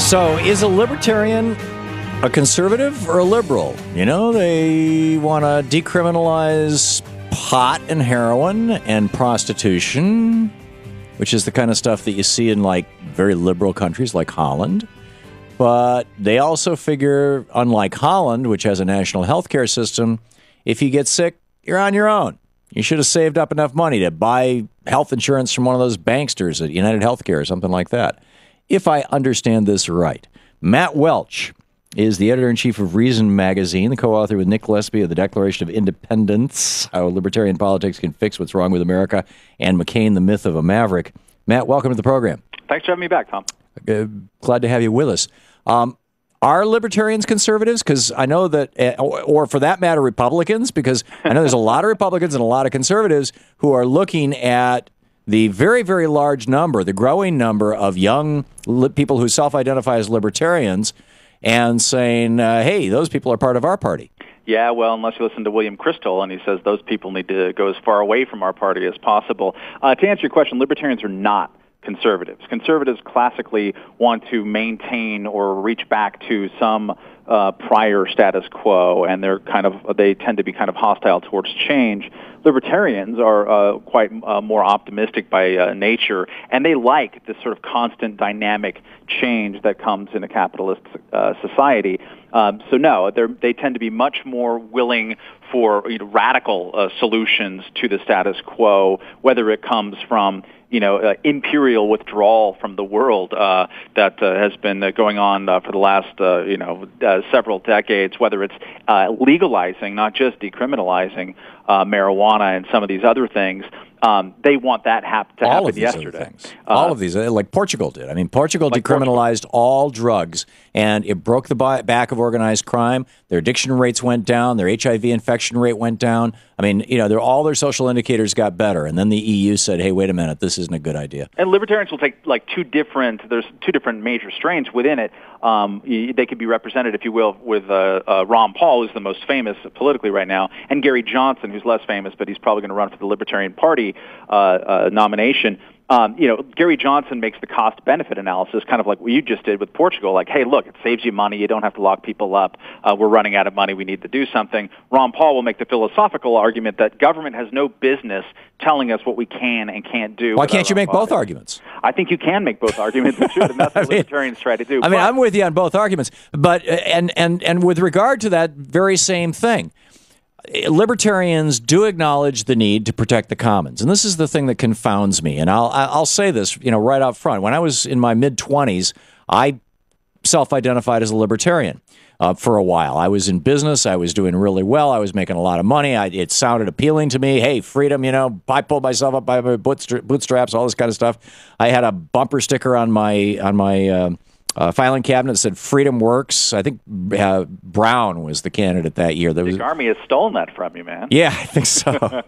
So is a libertarian a conservative or a liberal? You know, they want to decriminalize pot and heroin and prostitution, which is the kind of stuff that you see in like very liberal countries like Holland. But they also figure, unlike Holland, which has a national health care system, if you get sick, you're on your own. You should have saved up enough money to buy health insurance from one of those banksters at United Healthcare or something like that. If I understand this right. Matt Welch is the editor-in-chief of Reason magazine, the co-author with Nick Gillespie of the Declaration of Independence, How Libertarian Politics Can Fix What's Wrong with America, and McCain, the Myth of a Maverick. Matt, welcome to the program. Thanks for having me back, Tom. Glad to have you with us. Are libertarians conservatives? Because I know that, or for that matter, Republicans, because I know there's a lot of Republicans and a lot of conservatives who are looking at the very, very large number, the growing number of young people who self-identify as libertarians and saying, hey, those people are part of our party. Yeah, well, unless you listen to William Kristol, and he says those people need to go as far away from our party as possible. To answer your question, libertarians are not conservatives. Conservatives classically want to maintain or reach back to some prior status quo, and they tend to be kind of hostile towards change. Libertarians are quite more optimistic by nature, and they like this sort of constant dynamic change that comes in a capitalist society. So no, they tend to be much more willing for radical solutions to the status quo, whether it comes from imperial withdrawal from the world that has been going on for the last several decades, whether it's legalizing, not just decriminalizing marijuana and some of these other things. They want that to happen yesterday. All of these, like Portugal did. I mean, Portugal decriminalized all drugs, and it broke the back of organized crime. Their addiction rates went down. Their HIV infection rate went down. I mean, all their social indicators got better. And then the EU said, hey, wait a minute, this isn't a good idea. And libertarians will take there's two different major strains within it. They could be represented, if you will, with Ron Paul, who's the most famous politically right now, and Gary Johnson, who's less famous, but he's probably going to run for the Libertarian Party nomination. Gary Johnson makes the cost-benefit analysis, kind of like what you just did with Portugal. Like, hey, look, it saves you money. You don't have to lock people up. We're running out of money. We need to do something. Ron Paul will make the philosophical argument that government has no business telling us what we can and can't do. Why can't you make both arguments? I think you can make both arguments, and that's what libertarians try to do. I mean, I'm with you on both arguments, but and with regard to that very same thing, libertarians do acknowledge the need to protect the commons, and this is the thing that confounds me. And I'll say this, right up front. When I was in my mid-20s, I self-identified as a libertarian for a while. I was in business. I was doing really well. I was making a lot of money. It sounded appealing to me. Hey, freedom! I pulled myself up by my bootstraps, all this kind of stuff. I had a bumper sticker on my filing cabinet that said "Freedom Works." I think Brown was the candidate that year. The Army has stolen that from you, man. Yeah, I think so.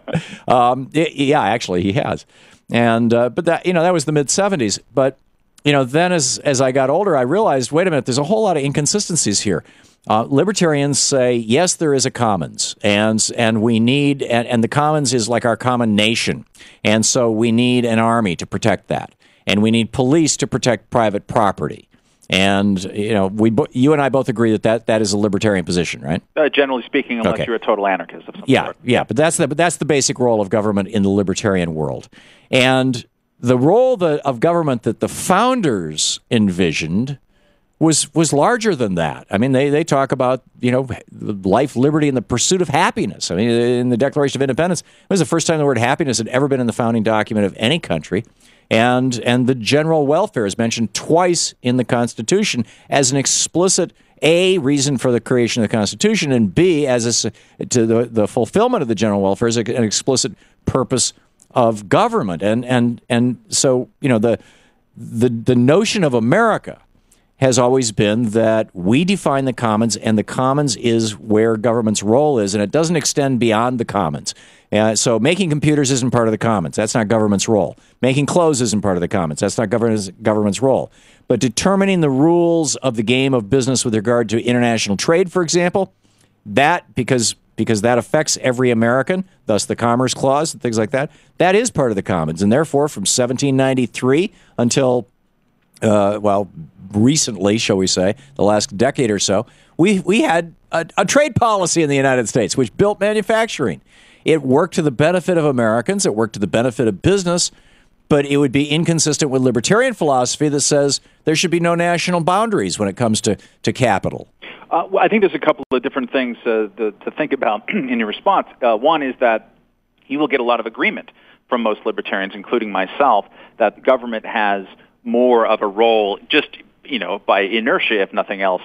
Yeah, actually, he has. And but that that was the mid '70s. But then as I got older, I realized, wait a minute, there's a whole lot of inconsistencies here. Libertarians say, yes, there is a commons, and we need, and the commons is like our common nation, and so we need an army to protect that, and we need police to protect private property. And you and I both agree that is a libertarian position, right? Generally speaking, unless you're a total anarchist of some sort. Yeah, but that's the basic role of government in the libertarian world. And the role of government that the founders envisioned was larger than that. I mean, they talk about life, liberty, and the pursuit of happiness. I mean, in the Declaration of Independence, it was the first time the word happiness had ever been in the founding document of any country. And the general welfare is mentioned twice in the Constitution as an explicit A, reason for the creation of the Constitution, and B, as to the fulfillment of the general welfare as an explicit purpose of government. And so the notion of America has always been that we define the commons, and the commons is where government's role is, and it doesn't extend beyond the commons. So making computers isn't part of the commons. That's not government's role. Making clothes isn't part of the commons. That's not government's role. But determining the rules of the game of business with regard to international trade, for example, that, because that affects every American, thus the Commerce Clause and things like that, that is part of the commons. And therefore, from 1793 until recently, shall we say, the last decade or so, we had a trade policy in the United States which built manufacturing. It worked to the benefit of Americans. It worked to the benefit of business. But it would be inconsistent with libertarian philosophy that says there should be no national boundaries when it comes to capital. Well, I think there's a couple of different things to think about in your response. One is that you will get a lot of agreement from most libertarians, including myself, that the government has more of a role, just by inertia, if nothing else,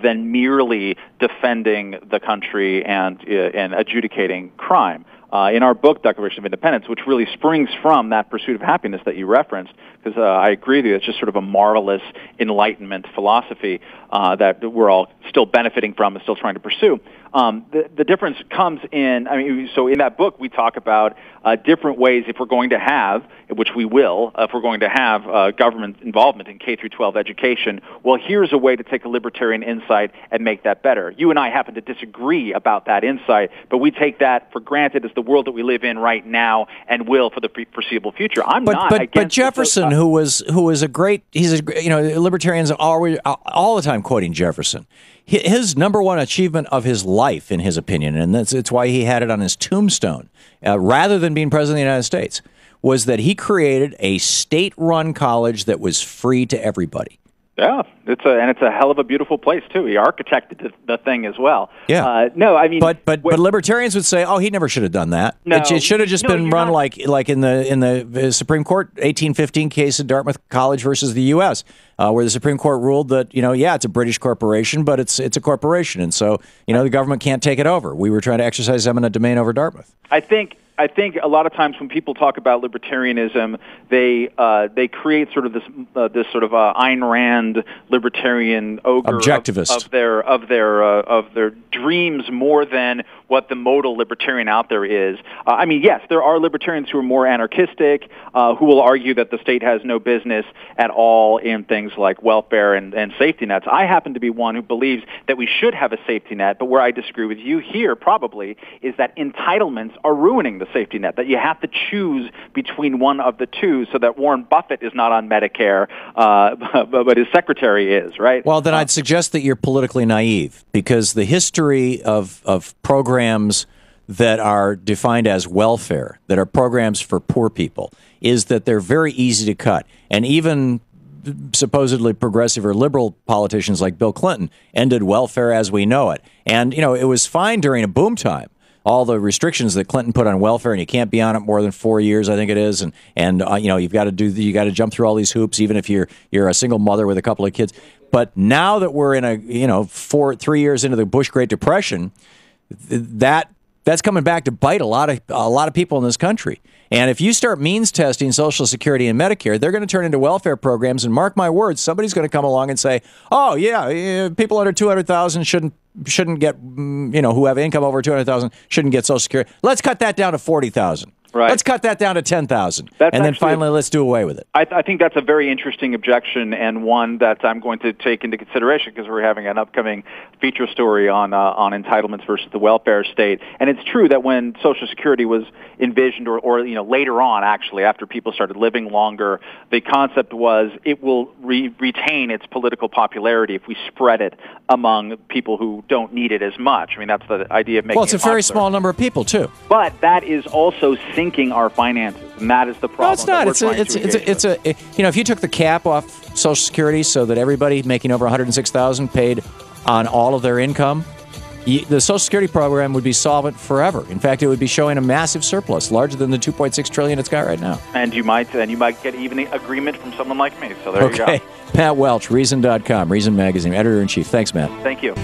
than merely defending the country and adjudicating crime. In our book, Declaration of Independence, which really springs from that pursuit of happiness that you referenced, because I agree with you, it's just sort of a marvelous Enlightenment philosophy that we're all still benefiting from and still trying to pursue. The difference comes in, so in that book we talk about different ways if we're going to have, which we will, if we're going to have government involvement in K through 12 education, well, here's a way to take a libertarian insight and make that better. You and I happen to disagree about that insight, but we take that for granted as the world that we live in right now and will for the foreseeable future. But Jefferson, who was a great, libertarians are all the time quoting Jefferson. His number one achievement of his life, in his opinion, and it's why he had it on his tombstone, rather than being president of the United States, was that he created a state-run college that was free to everybody. Yeah, it's a hell of a beautiful place too. He architected the thing as well. Yeah, but libertarians would say, oh, he never should have done that. No, it should have just been run like in the Supreme Court 1815 case of Dartmouth College versus the U.S., where the Supreme Court ruled that it's a British corporation, but it's a corporation, and so the government can't take it over. We were trying to exercise eminent domain over Dartmouth. I think a lot of times when people talk about libertarianism, they create sort of this sort of Ayn Rand libertarian ogre objectivist of their dreams more than what the modal libertarian out there is. Yes, there are libertarians who are more anarchistic, who will argue that the state has no business at all in things like welfare and safety nets. I happen to be one who believes that we should have a safety net, but where I disagree with you here probably is that entitlements are ruining the safety net, that you have to choose between one of the two so that Warren Buffett is not on Medicare, but his secretary is, right? Well, then I'd suggest that you're politically naive, because the history of programs that are defined as welfare, that are programs for poor people, is that they're very easy to cut. And even supposedly progressive or liberal politicians like Bill Clinton ended welfare as we know it. And, it was fine during a boom time. All the restrictions that Clinton put on welfare, and you can't be on it more than 4 years, I think it is, and you've got to jump through all these hoops, even if you're a single mother with a couple of kids. But now that we're in 3 years into the Bush Great Depression, that's coming back to bite a lot of people in this country. And if you start means testing Social Security and Medicare, they're going to turn into welfare programs. And mark my words, somebody's going to come along and say, "Oh yeah, people under 200,000 shouldn't get, who have income over 200,000 shouldn't get Social Security. Let's cut that down to 40,000. Right. Let's cut that down to 10,000, and then finally let's do away with it." I think that's a very interesting objection, and one that I'm going to take into consideration because we're having an upcoming feature story on entitlements versus the welfare state. And it's true that when Social Security was envisioned, or later on, actually, after people started living longer, the concept was it will retain its political popularity if we spread it among people who don't need it as much. That's the idea of making it Well, it's a very popular. small number of people, too. But that is also sinking our finances, and that is the problem. No, it's not. If you took the cap off Social Security so that everybody making over $106,000 paid on all of their income, the Social Security program would be solvent forever. In fact, it would be showing a massive surplus, larger than the $2.6 trillion it's got right now. And you might get even agreement from someone like me. So there you go. Matt Welch, Reason.com, Reason Magazine, editor-in-chief. Thanks, Matt. Thank you.